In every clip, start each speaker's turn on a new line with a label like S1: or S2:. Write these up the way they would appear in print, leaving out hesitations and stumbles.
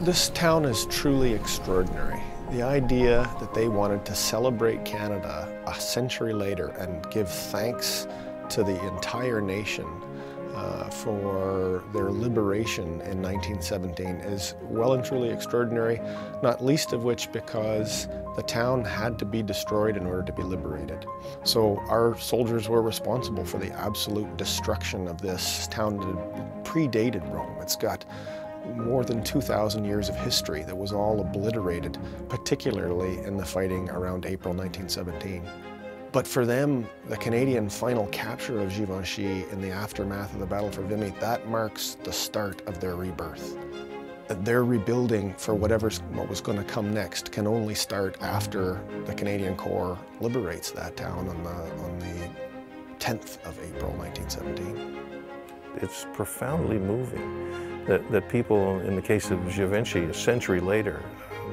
S1: This town is truly extraordinary. The idea that they wanted to celebrate Canada a century later and give thanks to the entire nation for their liberation in 1917 is well and truly extraordinary, not least of which because the town had to be destroyed in order to be liberated. So our soldiers were responsible for the absolute destruction of this town that predated Rome. It's got more than 2,000 years of history that was all obliterated, particularly in the fighting around April 1917. But for them, the Canadian final capture of Givenchy in the aftermath of the Battle for Vimy, that marks the start of their rebirth. Their rebuilding for what was going to come next can only start after the Canadian Corps liberates that town on the 10th of April 1917.
S2: It's profoundly moving that people, in the case of Givenchy, a century later,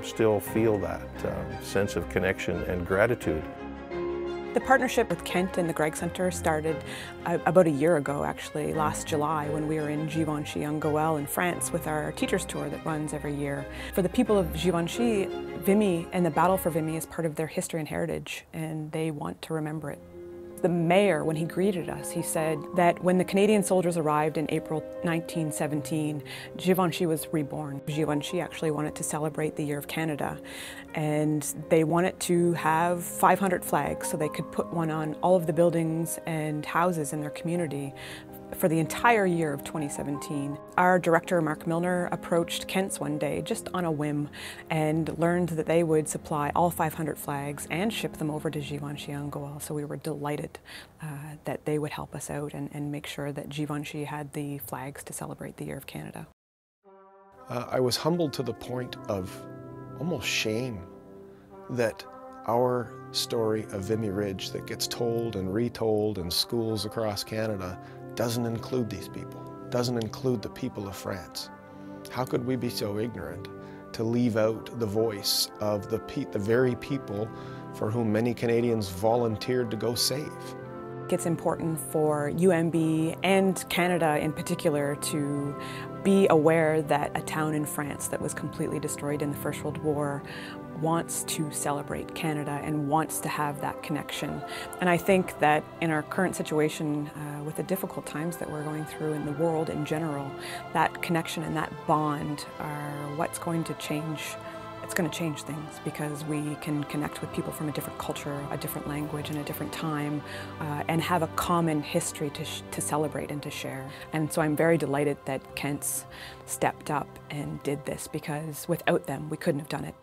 S2: still feel that sense of connection and gratitude.
S3: The partnership with Kent and the Gregg Centre started about a year ago, actually, last July, when we were in Givenchy-en-Gohelle in France with our teacher's tour that runs every year. For the people of Givenchy, Vimy and the Battle for Vimy is part of their history and heritage, and they want to remember it. The mayor, when he greeted us, he said that when the Canadian soldiers arrived in April 1917, Givenchy was reborn. Givenchy actually wanted to celebrate the Year of Canada, and they wanted to have 500 flags so they could put one on all of the buildings and houses in their community for the entire year of 2017. Our director, Mark Milner, approached Kent's one day just on a whim and learned that they would supply all 500 flags and ship them over to Givenchy-en-Gohelle. So we were delighted that they would help us out and make sure that Givenchy had the flags to celebrate the Year of Canada.
S1: I was humbled to the point of almost shame that our story of Vimy Ridge that gets told and retold in schools across Canada doesn't include these people, doesn't include the people of France. How could we be so ignorant to leave out the voice of the very people for whom many Canadians volunteered to go save?
S3: It's important for UMB and Canada in particular to be aware that a town in France that was completely destroyed in the First World War wants to celebrate Canada and wants to have that connection. And I think that in our current situation, with the difficult times that we're going through in the world in general, that connection and that bond are what's going to change. It's going to change things because we can connect with people from a different culture, a different language, and a different time, and have a common history to celebrate and to share. And so I'm very delighted that Kent's stepped up and did this because without them, we couldn't have done it.